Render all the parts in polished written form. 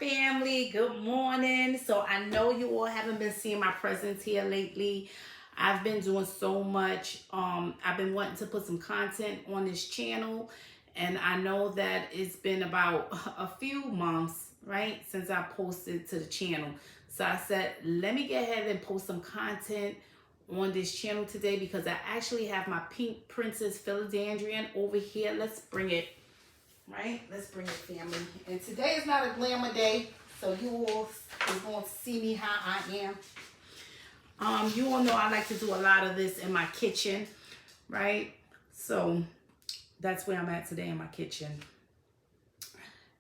family. Good morning. So I know you all haven't been seeing my presence here lately. I've been doing so much. I've been wanting to put some content on this channel, and I know that it's been about a few months, right, since I posted to the channel. So I said, let me get ahead and post some content on this channel today because I actually have my pink princess Philodendron over here. Let's bring it. Right? Let's bring it, family. And today is not a glamour day, so you all is going to see me how I am. You all know I like to do a lot of this in my kitchen, right? So that's where I'm at today, in my kitchen.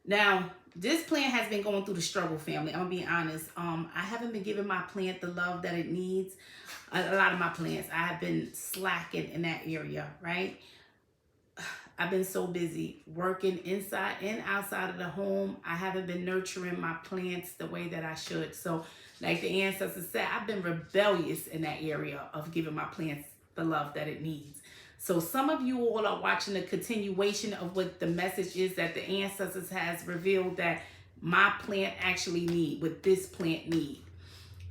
Now, this plant has been going through the struggle, family. I'm gonna be honest. I haven't been giving my plant the love that it needs. A lot of my plants, I have been slacking in that area, right? I've been so busy working inside and outside of the home. I haven't been nurturing my plants the way that I should. So like the ancestors said, I've been rebellious in that area of giving my plants the love that it needs. So some of you all are watching the continuation of what the message is that the ancestors has revealed that my plant actually need, what this plant need.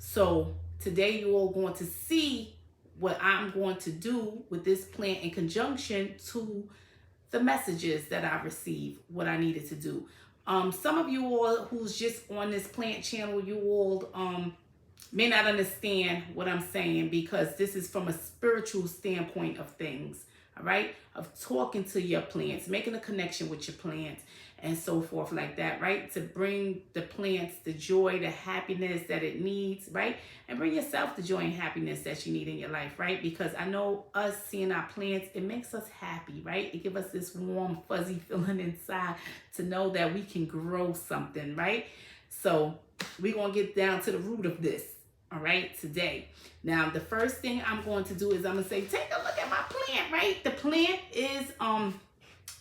So today you all going to see what I'm going to do with this plant in conjunction to the messages that I received, what I needed to do. Some of you all who's just on this plant channel, you all may not understand what I'm saying because this is from a spiritual standpoint of things, all right? Of talking to your plants, making a connection with your plants and so forth like that, right? To bring the plants the joy, the happiness that it needs, right? And bring yourself the joy and happiness that you need in your life, right? Because I know us seeing our plants, it makes us happy, right? It gives us this warm, fuzzy feeling inside to know that we can grow something, right? So we're going to get down to the root of this, all right, today. Now, the first thing I'm going to do is I'm going to say, take a look at my plant, right? The plant is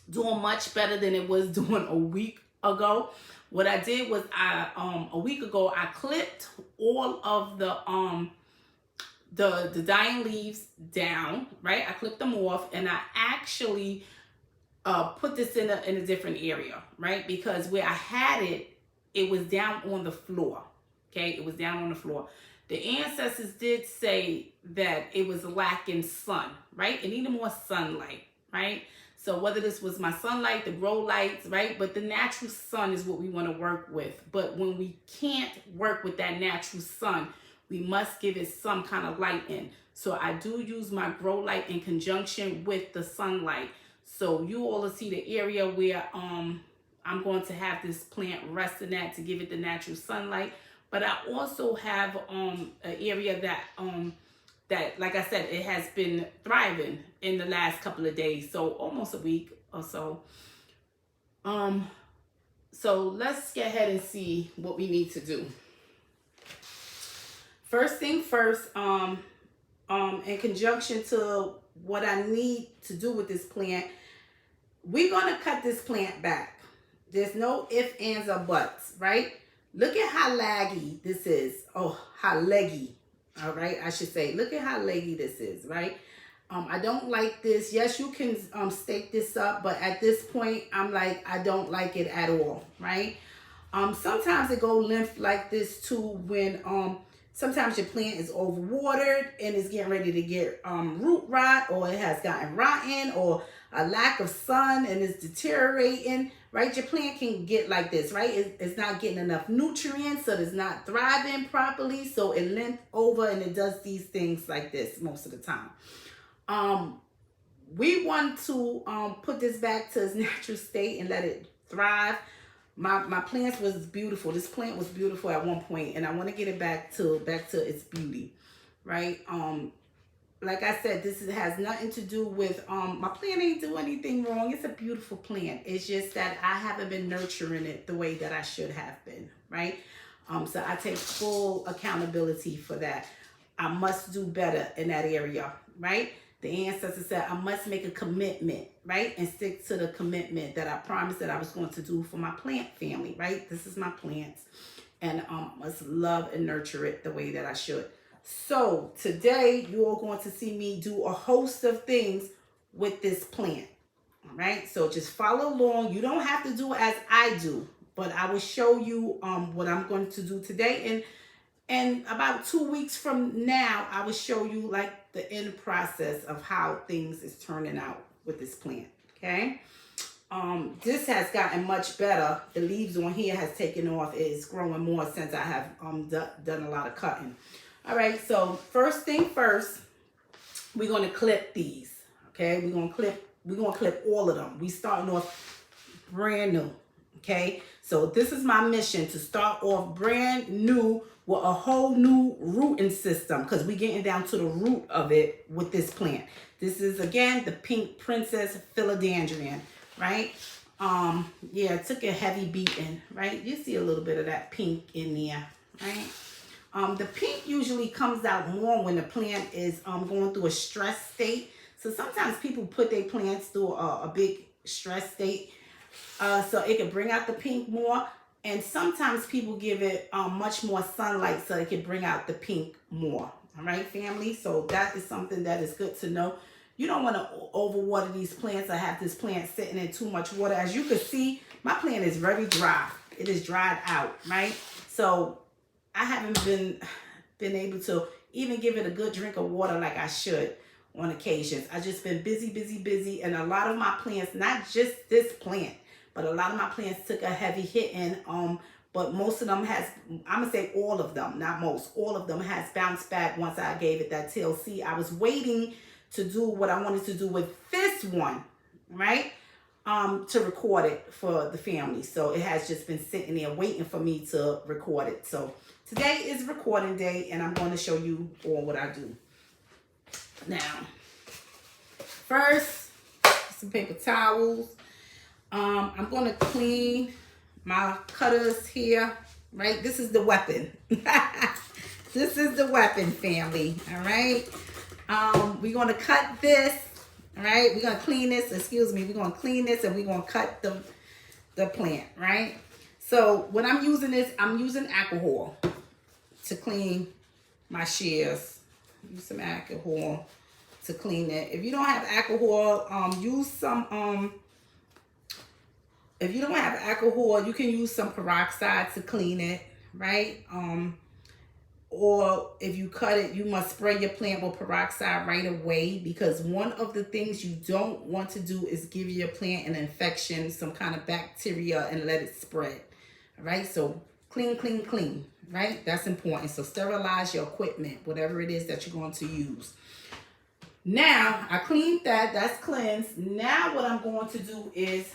doing much better than it was doing a week ago. What I did was a week ago I clipped all of the dying leaves down, right? I clipped them off and I actually put this in a different area, right? Because where I had it, it was down on the floor. Okay, it was down on the floor. The ancestors did say that it was lacking sun, right? It needed more sunlight, right? So whether this was my sunlight, the grow lights, right? But the natural sun is what we want to work with. But when we can't work with that natural sun, we must give it some kind of light in. So I do use my grow light in conjunction with the sunlight. So you all will see the area where I'm going to have this plant resting at to give it the natural sunlight. But I also have an area that that, like I said, it has been thriving in the last couple of days, so almost a week or so. So let's get ahead and see what we need to do. First thing first, in conjunction to what I need to do with this plant, we're gonna cut this plant back. There's no ifs, ands, or buts, right? Look at how laggy this is. Oh, how leggy. All right, I should say, look at how leggy this is, right? I don't like this. Yes, you can stake this up, but at this point, I'm like, I don't like it at all, right? Sometimes it go limp like this too when sometimes your plant is overwatered and it's getting ready to get root rot, or it has gotten rotten, or a lack of sun and it's deteriorating, right? Your plant can get like this, right? It's not getting enough nutrients, so it's not thriving properly, so it limps over and it does these things like this most of the time. We want to put this back to its natural state and let it thrive. My plants was beautiful. This plant was beautiful at one point, and I want to get it back to its beauty, right? Like I said, this has nothing to do with my plant ain't do anything wrong. It's a beautiful plant. It's just that I haven't been nurturing it the way that I should have been, right? So I take full accountability for that. I must do better in that area, right? The ancestors said I must make a commitment, right? And stick to the commitment that I promised that I was going to do for my plant family, right? This is my plants, and must love and nurture it the way that I should. So today you are going to see me do a host of things with this plant. All right, so just follow along. You don't have to do as I do, but I will show you what I'm going to do today. And about 2 weeks from now, I will show you like the end process of how things is turning out with this plant. Okay. This has gotten much better. The leaves on here has taken off. It is growing more since I have done a lot of cutting. All right. So first thing first, we're going to clip these. Okay. We're going to clip all of them. We starting off brand new. Okay. So this is my mission, to start off brand new with a whole new rooting system, because we're getting down to the root of it with this plant. This is, again, the Pink Princess Philodendron, right? Yeah, it took a heavy beating, right? You see a little bit of that pink in there, right? The pink usually comes out more when the plant is going through a stress state. So sometimes people put their plants through a big stress state, so it can bring out the pink more. And sometimes people give it much more sunlight so it can bring out the pink more. All right, family? So that is something that is good to know. You don't want to overwater these plants or have this plant sitting in too much water. As you can see, my plant is very dry. It is dried out, right? So I haven't been able to even give it a good drink of water like I should on occasions. I've just been busy. And a lot of my plants, not just this plant, but a lot of my plants took a heavy hit, and but most of them has, I'm gonna say all of them, not most, all of them has bounced back once I gave it that TLC. I was waiting to do what I wanted to do with this one, right? To record it for the family. So it has just been sitting there waiting for me to record it. So today is recording day, and I'm going to show you all what I do. Now, first, some paper towels. I'm going to clean my cutters here, right? This is the weapon. This is the weapon, family, all right? We're going to cut this, all right? We're going to clean this, excuse me. We're going to clean this, and we're going to cut the plant, right? So when I'm using this, I'm using alcohol to clean my shears. Use some alcohol to clean it. If you don't have alcohol, use some, if you don't have alcohol, you can use some peroxide to clean it, right? Or if you cut it, you must spray your plant with peroxide right away, because one of the things you don't want to do is give your plant an infection, some kind of bacteria, and let it spread, all right? So clean, right? That's important. So sterilize your equipment, whatever it is that you're going to use. Now, I cleaned that. That's cleansed. Now what I'm going to do is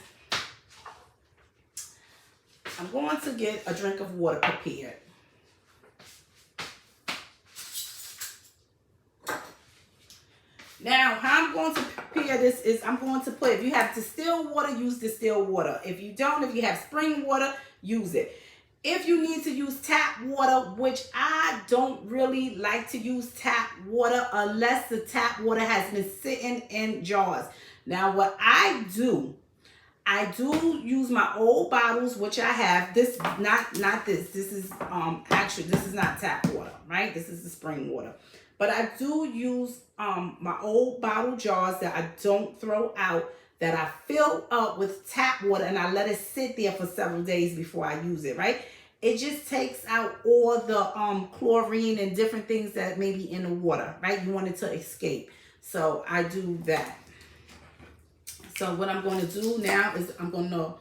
I'm going to get a drink of water prepared. Now, how I'm going to prepare this is I'm going to put, if you have distilled water, use distilled water. If you don't, if you have spring water, use it. If you need to use tap water, which I don't really like to use tap water unless the tap water has been sitting in jars. Now, what I do use my old bottles, which I have. This, not this. This is actually, this is not tap water, right? This is the spring water. But I do use my old bottle jars that I don't throw out, that I fill up with tap water, and I let it sit there for several days before I use it, right? It just takes out all the chlorine and different things that may be in the water, right? You want it to escape. So I do that. So what I'm going to do now is I'm going to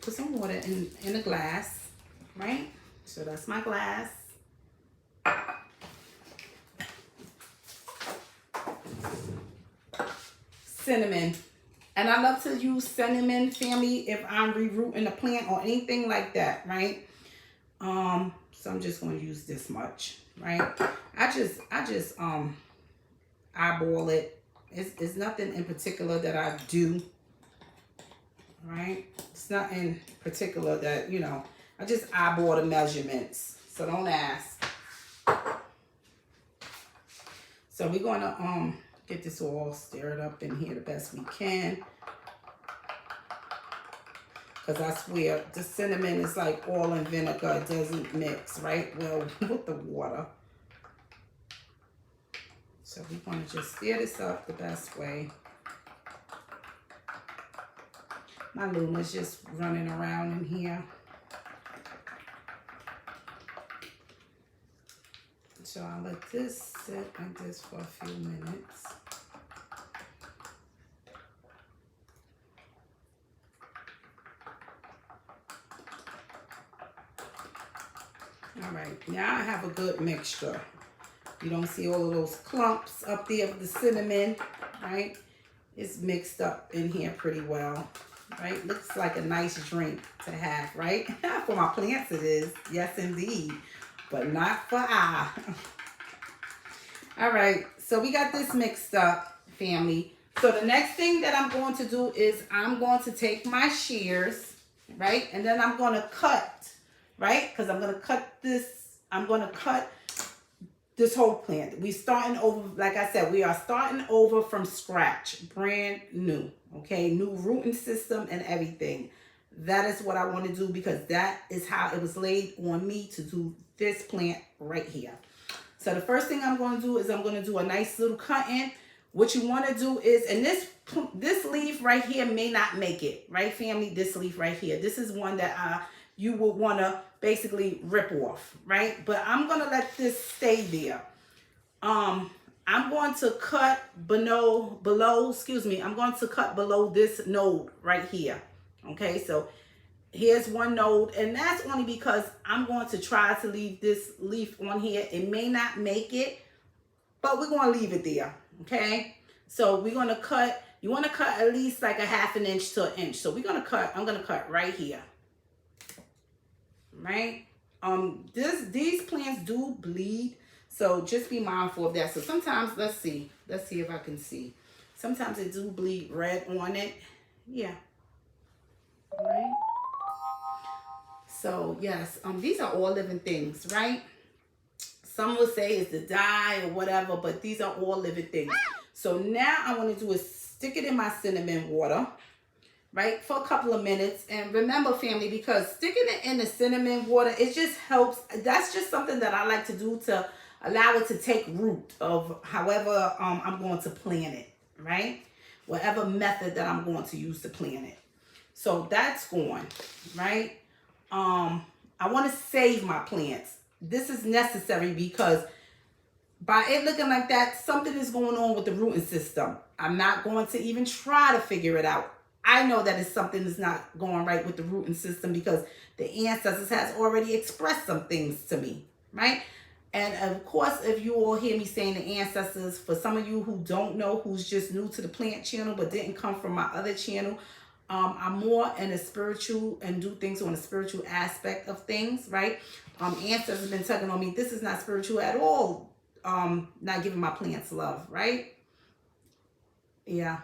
put some water in a glass, right? So that's my glass. Cinnamon. And I love to use cinnamon, family, if I'm re-rooting a plant or anything like that, right? So I'm just going to use this much, right? I just eyeball it. It's nothing in particular that I do, right? It's nothing particular that, you know, I just eyeball the measurements. So don't ask. So we're going to get this all stirred up in here the best we can. Because I swear, the cinnamon is like oil and vinegar. It doesn't mix, right? Well, with the water. So we're going to just stir this up the best way. My Luna's just running around in here. So I'll let this sit like this for a few minutes. All right, now I have a good mixture. You don't see all of those clumps up there of the cinnamon, right? It's mixed up in here pretty well, right? Looks like a nice drink to have, right? For my plants it is, yes indeed, but not for I. All right, so we got this mixed up, family. So the next thing that I'm going to do is I'm going to take my shears, right? And then I'm going to cut, right? Because I'm going to cut this, I'm going to cut this whole plant. We starting over, like I said, we are starting over from scratch, brand new, okay? New rooting system and everything. That is what I want to do because that is how it was laid on me to do this plant right here. So the first thing I'm going to do is I'm going to do a nice little cutting. What you want to do is, and this leaf right here may not make it, right, family? This leaf right here. This is one that you would want to basically rip off, right? But I'm going to let this stay there. I'm going to cut below, I'm going to cut below this node right here. Okay, so here's one node, and that's only because I'm going to try to leave this leaf on here. It may not make it, but we're going to leave it there, okay? So we're going to cut, you want to cut at least like a 1/2 inch to 1 inch. So we're going to cut, I'm going to cut right here, right? These plants do bleed, so just be mindful of that. So sometimes, let's see if I can see. Sometimes they do bleed red on it, yeah, right? So yes, these are all living things, right? Some will say it's the dye or whatever, but these are all living things. So now I want to do is stick it in my cinnamon water, right, for a couple of minutes. And remember, family, because sticking it in the cinnamon water, it just helps. That's just something that I like to do to allow it to take root of however I'm going to plant it, right? Whatever method that I'm going to use to plant it. So that's going, right? I want to save my plants. This is necessary because by it looking like that, something is going on with the rooting system. I'm not going to even try to figure it out. I know that it's something that's not going right with the rooting system because the ancestors has already expressed some things to me, right? And of course, if you all hear me saying the ancestors, for some of you who don't know, who's just new to the plant channel but didn't come from my other channel, I'm more in a spiritual and do things on a spiritual aspect of things, right? Ancestors have been tugging on me. This is not spiritual at all. Not giving my plants love, right? Yeah.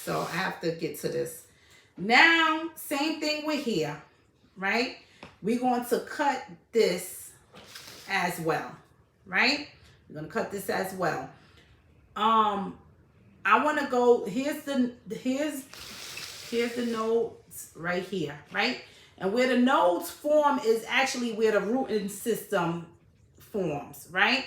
So I have to get to this. Now, same thing with here, right? We're going to cut this as well, right? We're going to cut this as well. I want to go, here's the nodes right here, right? And where the nodes form is actually where the rooting system forms, right?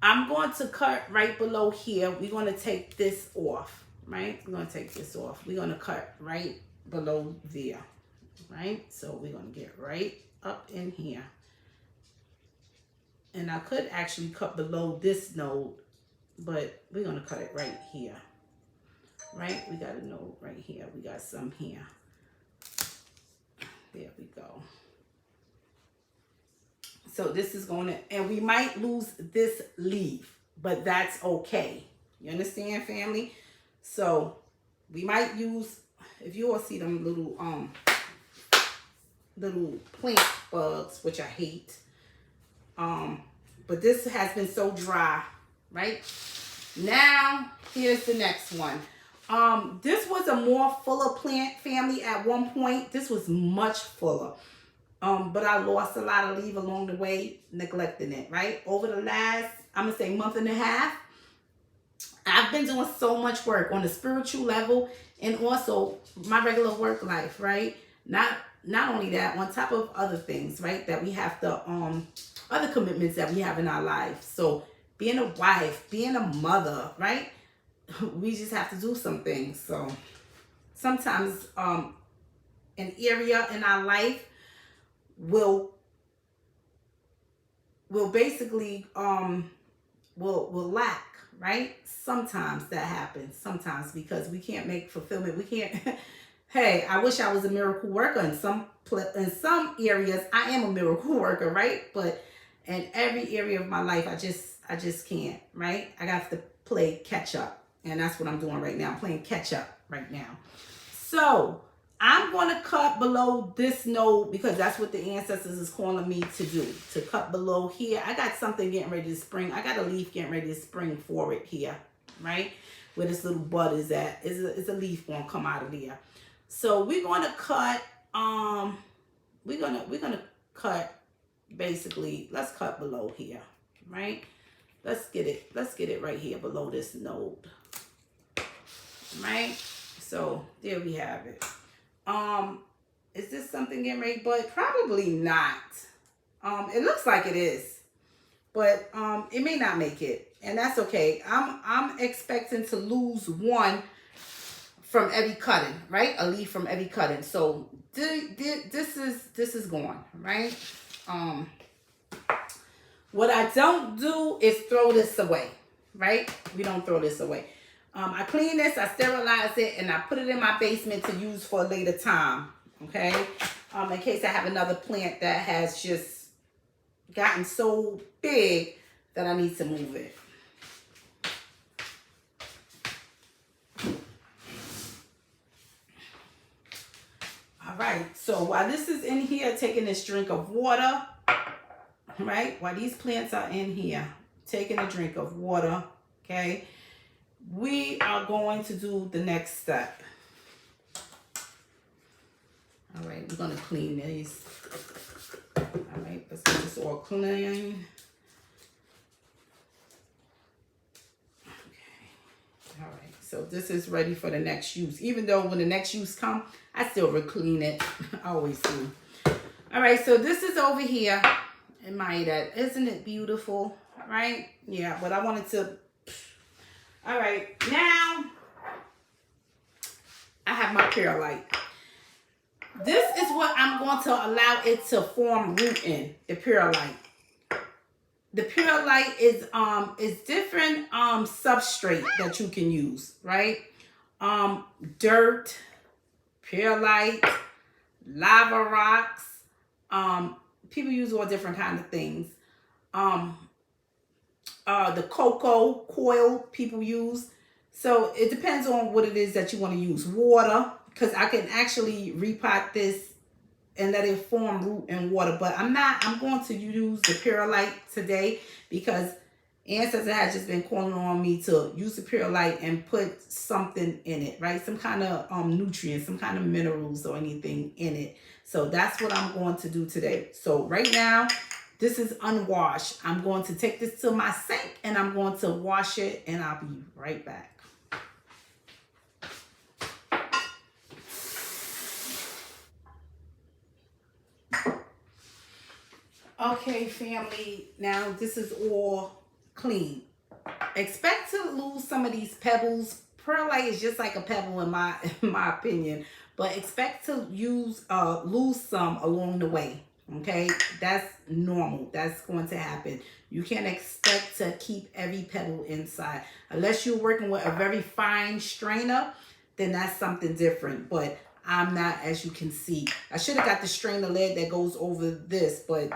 I'm going to cut right below here. We're going to take this off, right? We're going to take this off. We're going to cut right below there, right? So we're going to get right up in here. And I could actually cut below this node, but we're going to cut it right here. Right? We got a node right here. We got some here. There we go. So this is going to, and we might lose this leaf, but that's okay. You understand, family? So we might use, if you all see them little plant bugs, which I hate. But this has been so dry, right? Now, here's the next one. This was a more fuller plant, family, at one point. This was much fuller. But I lost a lot of leaf along the way, neglecting it, right? Over the last, I'm going to say month and a half, I've been doing so much work on the spiritual level and also my regular work life, right? Not only that, on top of other things, right, that we have to, other commitments that we have in our life. So being a wife, being a mother, right? We just have to do some things. So sometimes an area in our life will basically will lack, right? Sometimes that happens. Sometimes because we can't make fulfillment. We can't. Hey, I wish I was a miracle worker in some areas. I am a miracle worker, right? But in every area of my life, I just can't, right? I got to play catch up, and that's what I'm doing right now. I'm playing catch up right now. So I'm going to cut below this node because that's what the ancestors is calling me to do, to cut below here. I got something getting ready to spring. I got a leaf getting ready to spring forward here, right? Where this little bud is at. Is a leaf going to come out of there. So we're going to cut, we're gonna cut basically, let's cut below here, right? Let's get it right here below this node, right? So there we have it. Is this something getting ready? But probably not. It looks like it is, but it may not make it, and that's okay. I'm expecting to lose one from every cutting, right? A leaf from every cutting. So this is gone, right? What I don't do is throw this away, right? We don't throw this away. I clean this, I sterilize it, and I put it in my basement to use for a later time, okay? In case I have another plant that has just gotten so big that I need to move it. All right, so while this is in here, taking this drink of water, right? While these plants are in here, taking a drink of water, okay? We are going to do the next step. All right, we're gonna clean these. All right, let's get this all clean. Okay, all right, so this is ready for the next use. Even though when the next use come, I still re-clean it. I always do. All right, so this is over here. Admire that. Isn't it beautiful, right? Yeah, but I wanted to. All right, now I have my perlite. This is what I'm going to allow it to form root in, the perlite. The perlite is different substrate that you can use, right? Dirt, perlite, lava rocks. People use all different kind of things. The cocoa coil people use. So it depends on what it is that you want to use. Water, because I can actually repot this and let it form root in water. But I'm going to use the perlite today because Ancestor has just been calling on me to use the perlite and put something in it, right? Some kind of nutrients, some kind of minerals or anything in it. So that's what I'm going to do today. So right now, this is unwashed. I'm going to take this to my sink and I'm going to wash it and I'll be right back. Okay, family, now this is all clean. Expect to lose some of these pebbles. Perlite is just like a pebble in my opinion, but expect to lose some along the way. Okay, that's normal. That's going to happen. You can't expect to keep every pebble inside unless you're working with a very fine strainer. Then that's something different. But I'm not, as you can see. I should have got the strainer lid that goes over this, but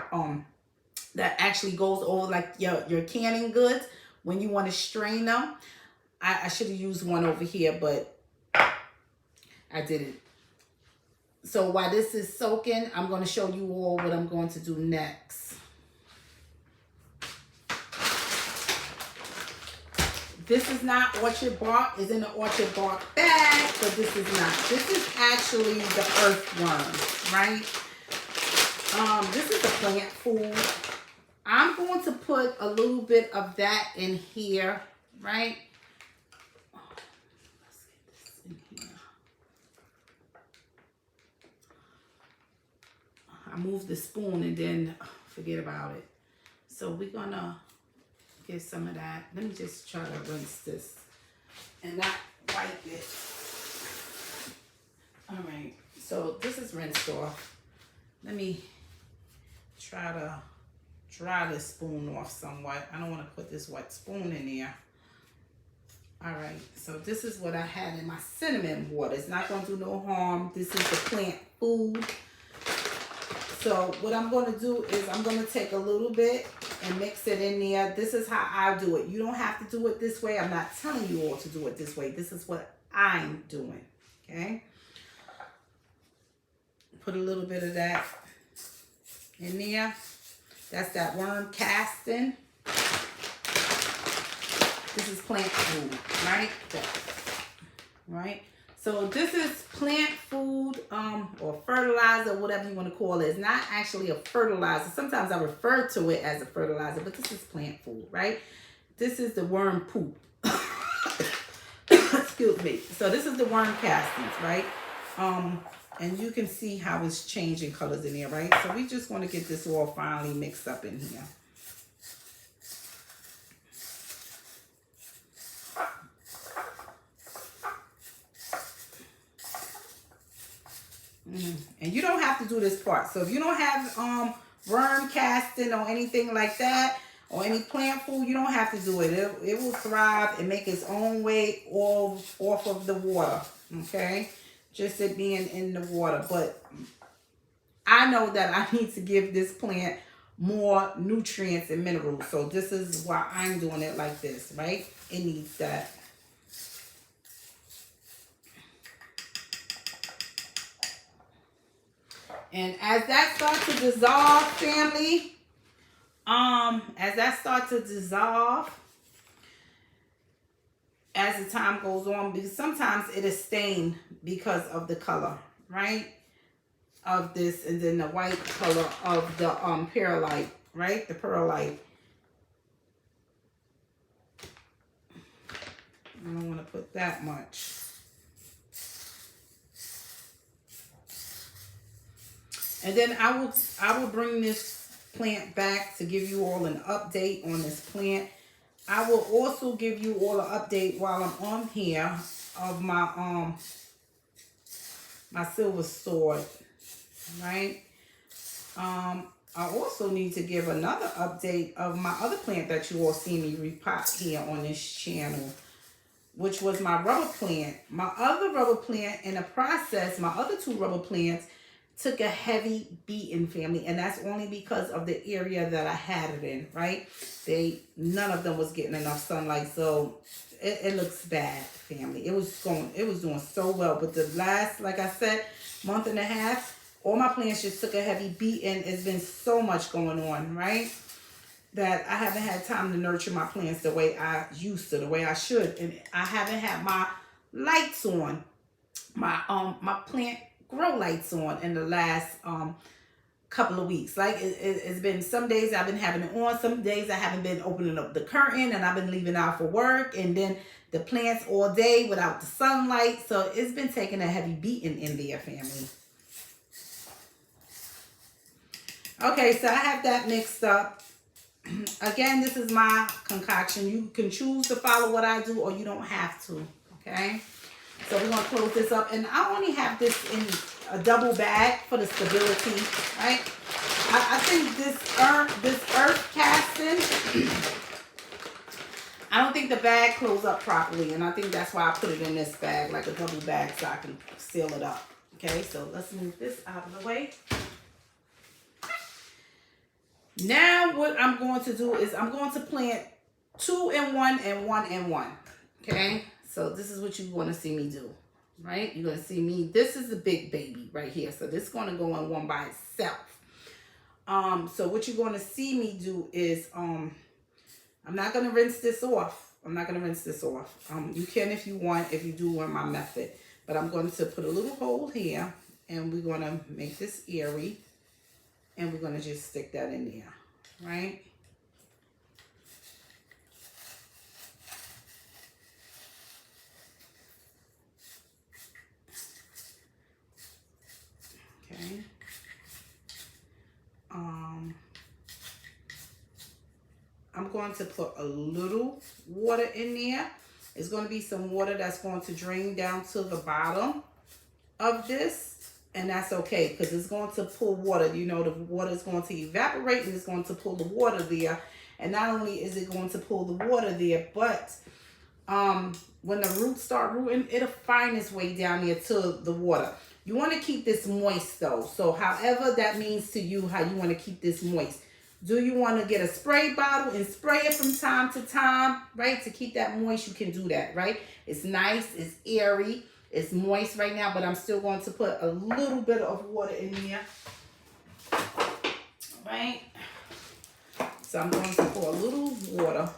that actually goes over like your canning goods when you want to strain them. I should have used one over here, but I didn't. So while this is soaking, I'm going to show you all what I'm going to do next. This is not orchard bark. It's in the orchard bark bag, but this is not. This is actually the earthworm, right? This is a plant food. I'm going to put a little bit of that in here, right? Let's get this in here. I moved the spoon and then forget about it. So we're gonna get some of that. Let me just try to rinse this and not wipe it. All right, so this is rinsed off. Let me try to dry this spoon off somewhat. I don't want to put this wet spoon in there. All right, so this is what I had in my cinnamon water. It's not going to do no harm. This is the plant food. So what I'm going to do is I'm going to take a little bit and mix it in there. This is how I do it. You don't have to do it this way. I'm not telling you all to do it this way. This is what I'm doing, okay? Put a little bit of that in there. That's that worm casting. This is plant food, right? Right? So this is plant food or fertilizer, whatever you want to call it. It's not actually a fertilizer. Sometimes I refer to it as a fertilizer, but this is plant food, right? This is the worm poop. Excuse me. So this is the worm castings, right? And you can see how it's changing colors in here, right? So we just want to get this all finally mixed up in here. And you don't have to do this part. So if you don't have worm casting or anything like that, or any plant food, you don't have to do it. It will thrive and make its own way off of the water. Okay? Just it being in the water. But I know that I need to give this plant more nutrients and minerals. So this is why I'm doing it like this, right? It needs that. And as that starts to dissolve, family, as that starts to dissolve, as the time goes on, because sometimes it is stained because of the color, right? Of this, and then the white color of the perlite, right? The perlite. I don't want to put that much. And then I will bring this plant back to give you all an update on this plant. I will also give you all an update while I'm on here of my my silver sword, right? I also need to give another update of my other plant that you all see me repot here on this channel, which was my rubber plant. My other rubber plant in the process, my other two rubber plants took a heavy beating, family, and that's only because of the area that I had it in, right? None of them was getting enough sunlight, so it looks bad, family. It was doing so well, but the last, like I said, month and a half, all my plants just took a heavy beating. It's been so much going on, right? That I haven't had time to nurture my plants the way I used to, the way I should, and I haven't had my lights on, my plant grow lights on in the last couple of weeks. Like it's been some days I've been having it on, some days I haven't been opening up the curtain, and I've been leaving out for work, and then the plants all day without the sunlight. So it's been taking a heavy beating in there, family. Okay, so I have that mixed up. Again, this is my concoction. You can choose to follow what I do, or you don't have to, okay? So we're going to close this up. And I only have this in a double bag for the stability, right? I think this earth casting, I don't think the bag closed up properly. And I think that's why I put it in this bag, like a double bag, so I can seal it up. Okay, so let's move this out of the way. Now what I'm going to do is I'm going to plant 2 in 1 and 1 in 1. Okay? So this is what you want to see me do, right? You're going to see me. This is the big baby right here. So this is going to go in one by itself. So what you're going to see me do is, I'm not going to rinse this off. I'm not going to rinse this off. You can if you want, if you do want my method. But I'm going to put a little hole here, and we're going to make this airy, and we're going to just stick that in there, right? Okay. I'm going to put a little water in there. It's going to be some water that's going to drain down to the bottom of this, and that's okay because it's going to pull water. You know, the water is going to evaporate and it's going to pull the water there. And not only is it going to pull the water there, but when the roots start rooting, it'll find its way down there to the water. You want to keep this moist though. So however that means to you, how you want to keep this moist. Do you want to get a spray bottle and spray it from time to time, right? To keep that moist, you can do that, right? It's nice, it's airy, it's moist right now, but I'm still going to put a little bit of water in there, right? So I'm going to pour a little water.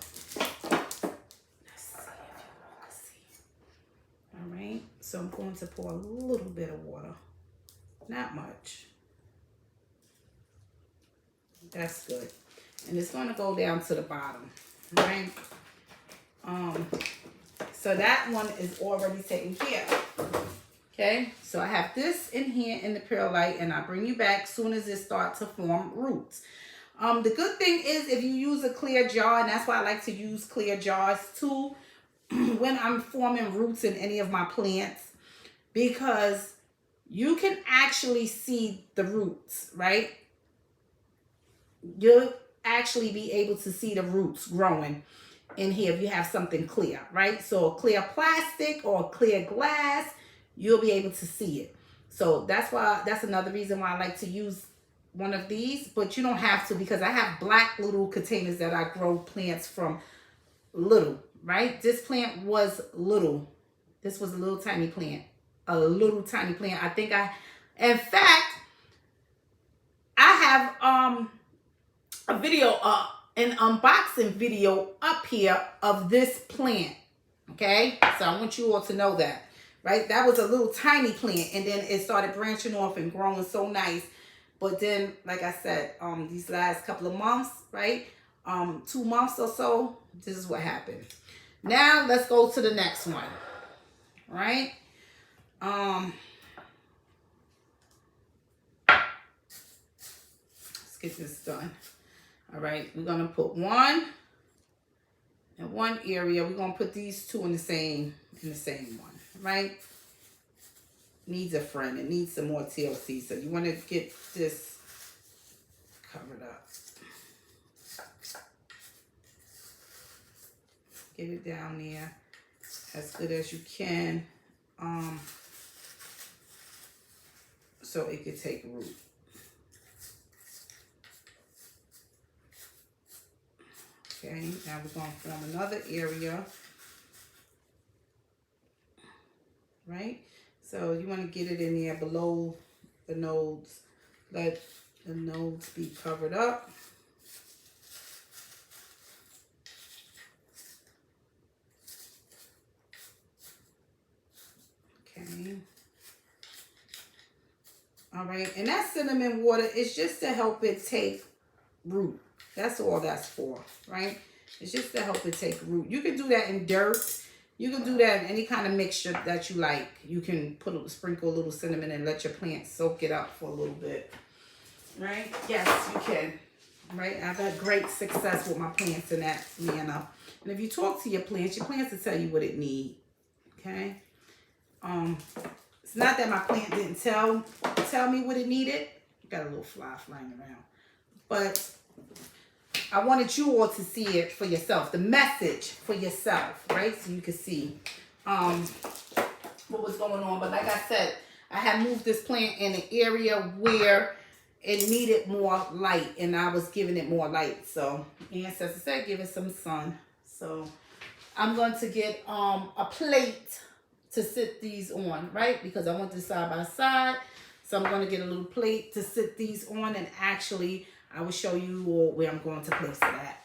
All right, so I'm going to pour a little bit of water, not much. That's good. And it's going to go down to the bottom, right? So that one is already taken care of. Okay, so I have this in here in the perlite, and I'll bring you back soon as it starts to form roots. The good thing is if you use a clear jar, and that's why I like to use clear jars too, when I'm forming roots in any of my plants, because you can actually see the roots, right? You'll actually be able to see the roots growing in here if you have something clear, right? So a clear plastic or clear glass, you'll be able to see it. So that's another reason why I like to use one of these, but you don't have to, because I have black little containers that I grow plants from little, right? This plant was little. This was a little tiny plant. A little tiny plant. In fact, I have a video, an unboxing video up here of this plant. Okay, so I want you all to know that, right? That was a little tiny plant, and then it started branching off and growing so nice. But then, like I said, these last couple of months, right? 2 months or so, this is what happened. Now let's go to the next one, right? Let's get this done. All right, we're gonna put one in one area. We're gonna put these two in the same one, right? Needs a friend. It needs some more TLC. So you want to get this covered up. Get it down there as good as you can, so it could take root. Okay, now we're going to form another area, right? So you want to get it in there below the nodes. Let the nodes be covered up. Okay. All right, and that cinnamon water is just to help it take root. That's all that's for, right? It's just to help it take root. You can do that in dirt. You can do that in any kind of mixture that you like. You can sprinkle a little cinnamon and let your plant soak it up for a little bit, right? Yes, you can, right? I've had great success with my plants in that manner. And if you talk to your plants will tell you what it needs, okay? It's not that my plant didn't tell me what it needed. Got a little fly flying around, but I wanted you all to see it for yourself, the message for yourself, right? So you can see what was going on. But like I said, I had moved this plant in an area where it needed more light, and I was giving it more light. So ancestor said, give it some sun. So I'm going to get a plate to sit these on, right? Because I want this side by side. So I'm going to get a little plate to sit these on, and actually I will show you all where I'm going to place it at.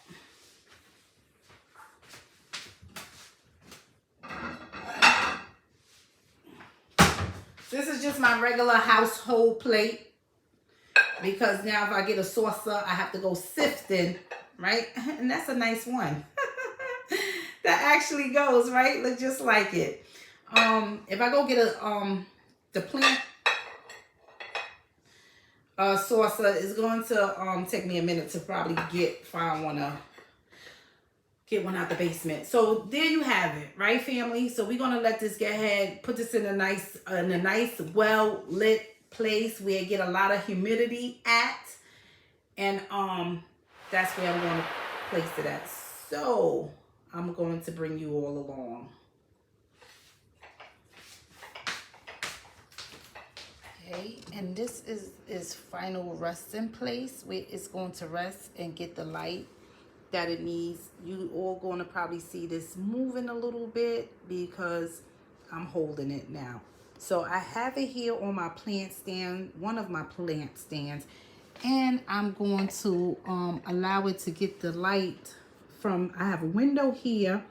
This is just my regular household plate, because now if I get a saucer, I have to go sifting, right? And that's a nice one. That actually goes, right? Look just like it. If I go get the plant saucer, is going to take me a minute to probably find one get one out the basement. So there you have it, right, family? So we're gonna let this get ahead, put this in a nice, well lit place where it get a lot of humidity at, and that's where I'm going to place it at. So I'm going to bring you all along. Okay, and this is final resting place where it's going to rest and get the light that it needs. You all going to probably see this moving a little bit because I'm holding it now. So I have it here on my plant stand, one of my plant stands, and I'm going to allow it to get the light from, I have a window here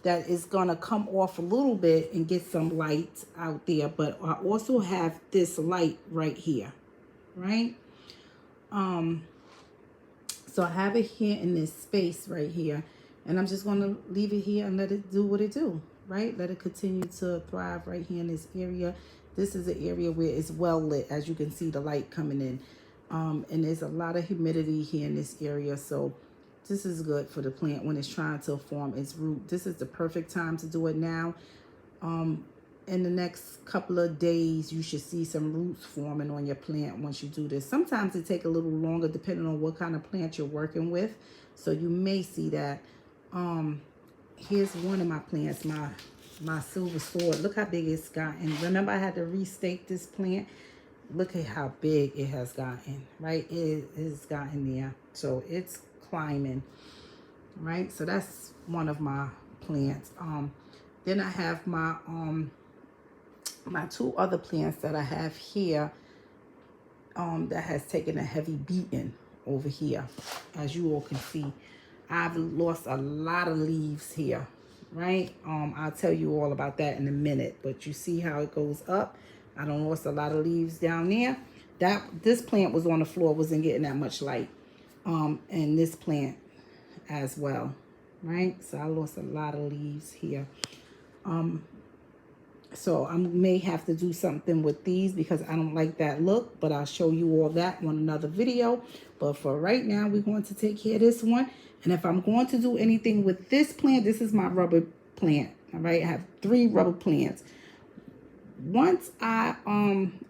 that is going to come off a little bit and get some light out there, but I also have this light right here, right? So I have it here in this space right here, and I'm just going to leave it here and let it do what it do, right? Let it continue to thrive right here in this area. This is an area where it's well lit, as you can see the light coming in. And there's a lot of humidity here in this area, so this is good for the plant when it's trying to form its root. This is the perfect time to do it now. In the next couple of days, you should see some roots forming on your plant once you do this. Sometimes it takes a little longer depending on what kind of plant you're working with. So you may see that. Here's one of my plants, my silver sword. Look how big it's gotten. Remember I had to restake this plant? Look at how big it has gotten, right? It has gotten there. So it's climbing, right? So that's one of my plants. Then I have my my two other plants that I have here that has taken a heavy beating over here. As you all can see, I've lost a lot of leaves here, right? I'll tell you all about that in a minute, but you see how it goes up. I done lost a lot of leaves down there. This plant was on the floor, wasn't getting that much light. And this plant as well, right? So I lost a lot of leaves here. So I may have to do something with these because I don't like that look, but I'll show you all that on another video. But for right now, we're going to take care of this one. And if I'm going to do anything with this plant, this is my rubber plant, all right? I have 3 rubber plants. Once I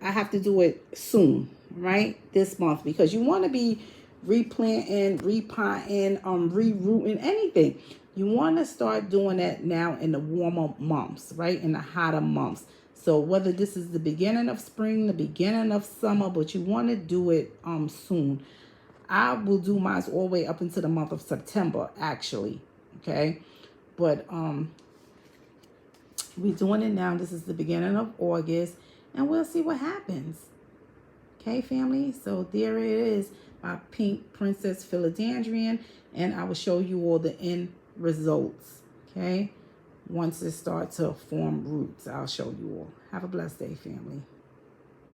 have to do it soon, right? This month, because you want to be replanting, repotting, rerooting, anything. You want to start doing that now in the warmer months, right? In the hotter months. So whether this is the beginning of spring, the beginning of summer, but you want to do it soon. I will do mine all the way up into the month of September, actually. Okay. But we're doing it now. This is the beginning of August, and we'll see what happens. Okay, family? So there it is, my pink princess philodendron, and I will show you all the end results, okay? Once it starts to form roots, I'll show you all. Have a blessed day, family.